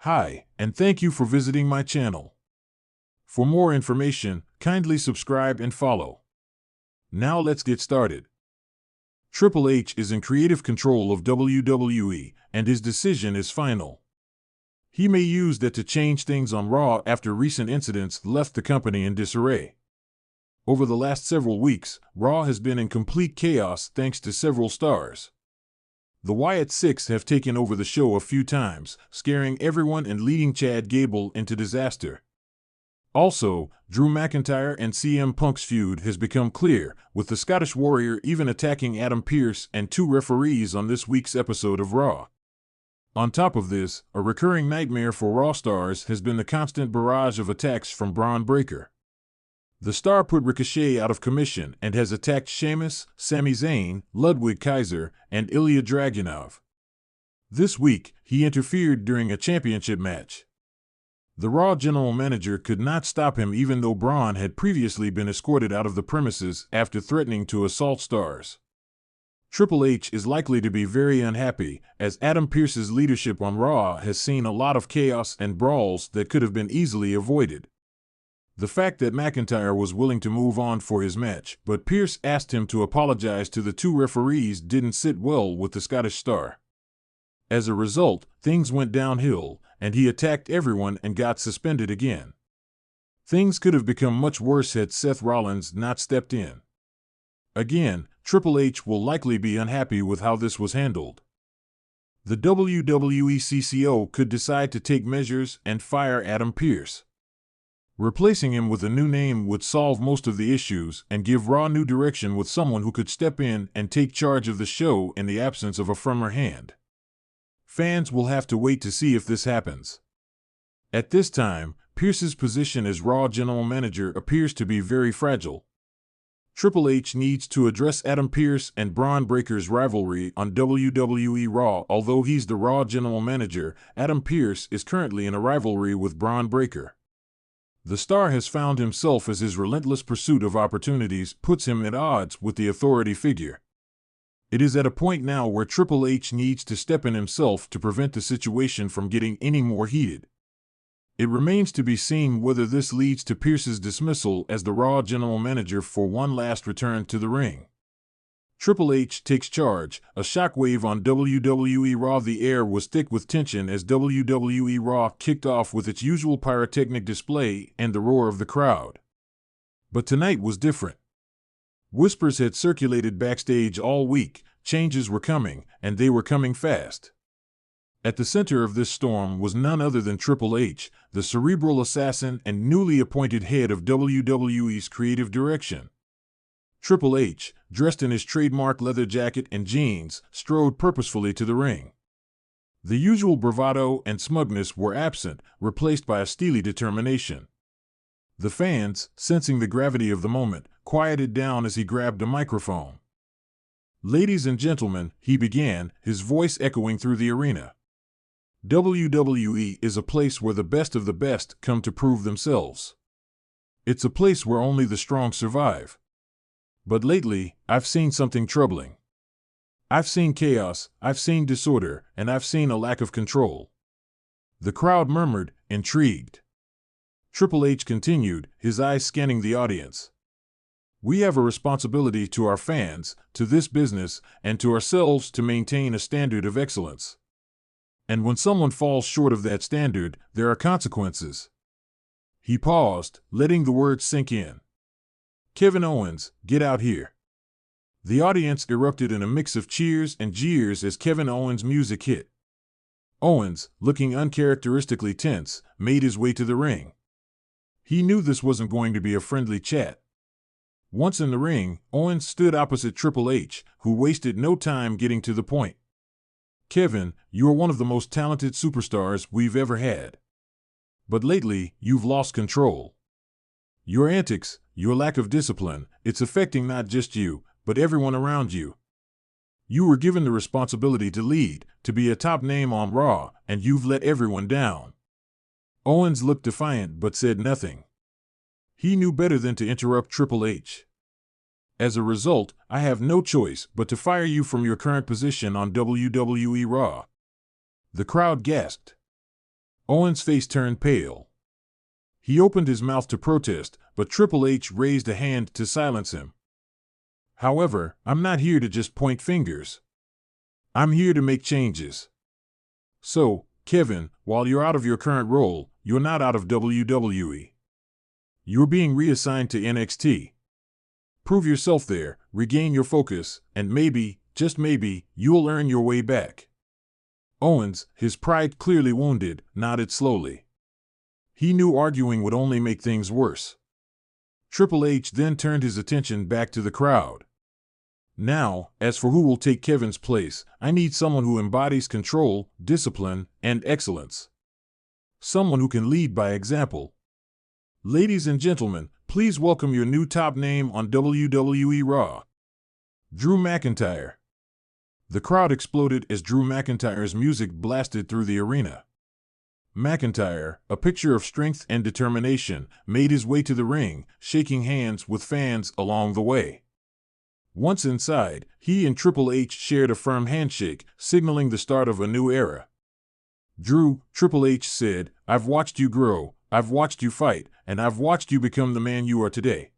Hi, and thank you for visiting my channel. For more information, kindly subscribe and follow. Now let's get started. Triple H is in creative control of WWE, and his decision is final. He may use that to change things on Raw after recent incidents left the company in disarray. Over the last several weeks, Raw has been in complete chaos thanks to several stars. The Wyatt Six have taken over the show a few times, scaring everyone and leading Chad Gable into disaster. Also, Drew McIntyre and CM Punk's feud has become clear, with the Scottish Warrior even attacking Adam Pearce and two referees on this week's episode of Raw. On top of this, a recurring nightmare for Raw stars has been the constant barrage of attacks from Braun Breaker. The star put Ricochet out of commission and has attacked Sheamus, Sami Zayn, Ludwig Kaiser, and Ilya Dragunov. This week, he interfered during a championship match. The Raw general manager could not stop him even though Braun had previously been escorted out of the premises after threatening to assault stars. Triple H is likely to be very unhappy, as Adam Pearce's leadership on Raw has seen a lot of chaos and brawls that could have been easily avoided. The fact that McIntyre was willing to move on for his match, but Pearce asked him to apologize to the two referees didn't sit well with the Scottish star. As a result, things went downhill, and he attacked everyone and got suspended again. Things could have become much worse had Seth Rollins not stepped in. Again, Triple H will likely be unhappy with how this was handled. The WWE CCO could decide to take measures and fire Adam Pearce. Replacing him with a new name would solve most of the issues and give Raw new direction with someone who could step in and take charge of the show in the absence of a firmer hand. Fans will have to wait to see if this happens. At this time, Pearce's position as Raw general manager appears to be very fragile. Triple H needs to address Adam Pearce and Braun Breaker's rivalry on WWE Raw. Although he's the Raw general manager, Adam Pearce is currently in a rivalry with Braun Breaker. The star has found himself as his relentless pursuit of opportunities puts him at odds with the authority figure. It is at a point now where Triple H needs to step in himself to prevent the situation from getting any more heated. It remains to be seen whether this leads to Pearce's dismissal as the Raw general manager for one last return to the ring. Triple H takes charge, a shockwave on WWE Raw. The air was thick with tension as WWE Raw kicked off with its usual pyrotechnic display and the roar of the crowd. But tonight was different. Whispers had circulated backstage all week, changes were coming, and they were coming fast. At the center of this storm was none other than Triple H, the cerebral assassin and newly appointed head of WWE's creative direction. Triple H, dressed in his trademark leather jacket and jeans, strode purposefully to the ring. The usual bravado and smugness were absent, replaced by a steely determination. The fans, sensing the gravity of the moment, quieted down as he grabbed a microphone. "Ladies and gentlemen," he began, his voice echoing through the arena. "WWE is a place where the best of the best come to prove themselves. It's a place where only the strong survive. But lately, I've seen something troubling. I've seen chaos, I've seen disorder, and I've seen a lack of control." The crowd murmured, intrigued. Triple H continued, his eyes scanning the audience. "We have a responsibility to our fans, to this business, and to ourselves to maintain a standard of excellence. And when someone falls short of that standard, there are consequences." He paused, letting the words sink in. "Kevin Owens, get out here." The audience erupted in a mix of cheers and jeers as Kevin Owens' music hit. Owens, looking uncharacteristically tense, made his way to the ring. He knew this wasn't going to be a friendly chat. Once in the ring, Owens stood opposite Triple H, who wasted no time getting to the point. "Kevin, you are one of the most talented superstars we've ever had. But lately, you've lost control. Your antics, your lack of discipline, it's affecting not just you, but everyone around you. You were given the responsibility to lead, to be a top name on Raw, and you've let everyone down." Owens looked defiant but said nothing. He knew better than to interrupt Triple H. "As a result, I have no choice but to fire you from your current position on WWE Raw." The crowd gasped. Owens' face turned pale. He opened his mouth to protest, but Triple H raised a hand to silence him. However, I'm not here to just point fingers. I'm here to make changes. So, Kevin, while you're out of your current role, you're not out of WWE. You're being reassigned to NXT. Prove yourself there, regain your focus, and maybe, just maybe, you'll earn your way back. Owens, his pride clearly wounded, nodded slowly. He knew arguing would only make things worse. Triple H then turned his attention back to the crowd. Now, as for who will take Kevin's place, I need someone who embodies control, discipline, and excellence. Someone who can lead by example. Ladies and gentlemen, please welcome your new top name on WWE Raw, Drew McIntyre. The crowd exploded as Drew McIntyre's music blasted through the arena. McIntyre, a picture of strength and determination, made his way to the ring, shaking hands with fans along the way. Once inside, he and Triple H shared a firm handshake, signaling the start of a new era. Drew, Triple H said, I've watched you grow, I've watched you fight, and I've watched you become the man you are today.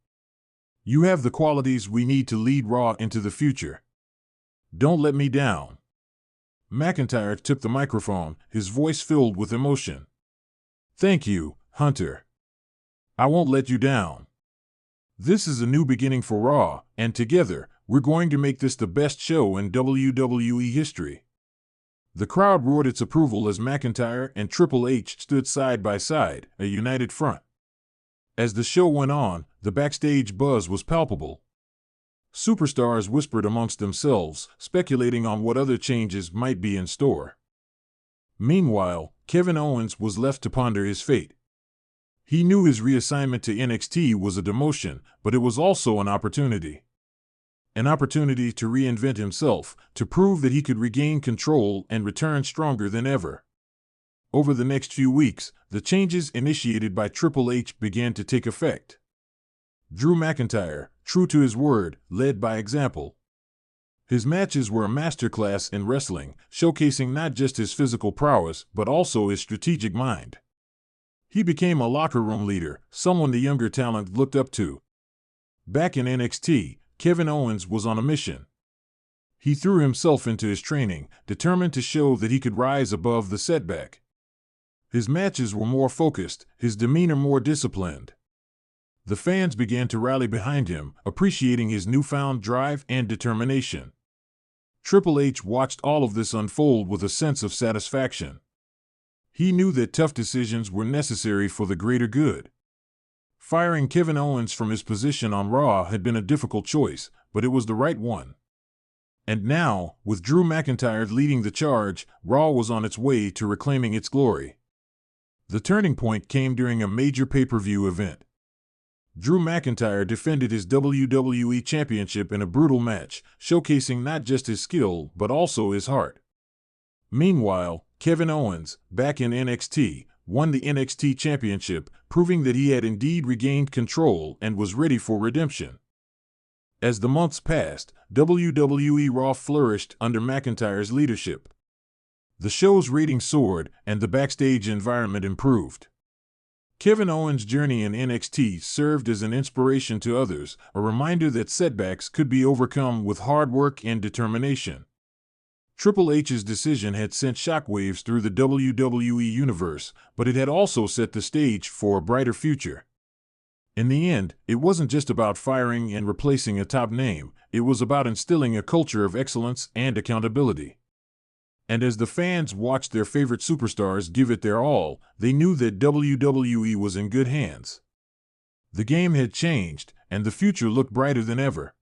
You have the qualities we need to lead Raw into the future. Don't let me down. McIntyre took the microphone, his voice filled with emotion. Thank you, Hunter. I won't let you down. This is a new beginning for Raw, and together, we're going to make this the best show in WWE history. The crowd roared its approval as McIntyre and Triple H stood side by side, a united front. As the show went on, the backstage buzz was palpable. Superstars whispered amongst themselves, speculating on what other changes might be in store. Meanwhile, Kevin Owens was left to ponder his fate. He knew his reassignment to NXT was a demotion, but it was also an opportunity. An opportunity to reinvent himself, to prove that he could regain control and return stronger than ever. Over the next few weeks, the changes initiated by Triple H began to take effect. Drew McIntyre, true to his word, led by example. His matches were a masterclass in wrestling, showcasing not just his physical prowess, but also his strategic mind. He became a locker room leader, someone the younger talent looked up to. Back in NXT, Kevin Owens was on a mission. He threw himself into his training, determined to show that he could rise above the setback. His matches were more focused, his demeanor more disciplined. The fans began to rally behind him, appreciating his newfound drive and determination. Triple H watched all of this unfold with a sense of satisfaction. He knew that tough decisions were necessary for the greater good. Firing Kevin Owens from his position on Raw had been a difficult choice, but it was the right one. And now, with Drew McIntyre leading the charge, Raw was on its way to reclaiming its glory. The turning point came during a major pay-per-view event. Drew McIntyre defended his WWE Championship in a brutal match, showcasing not just his skill, but also his heart. Meanwhile, Kevin Owens, back in NXT, won the NXT Championship, proving that he had indeed regained control and was ready for redemption. As the months passed, WWE Raw flourished under McIntyre's leadership. The show's ratings soared, and the backstage environment improved. Kevin Owens' journey in NXT served as an inspiration to others, a reminder that setbacks could be overcome with hard work and determination. Triple H's decision had sent shockwaves through the WWE universe, but it had also set the stage for a brighter future. In the end, it wasn't just about firing and replacing a top name, it was about instilling a culture of excellence and accountability. And as the fans watched their favorite superstars give it their all, they knew that WWE was in good hands. The game had changed, and the future looked brighter than ever.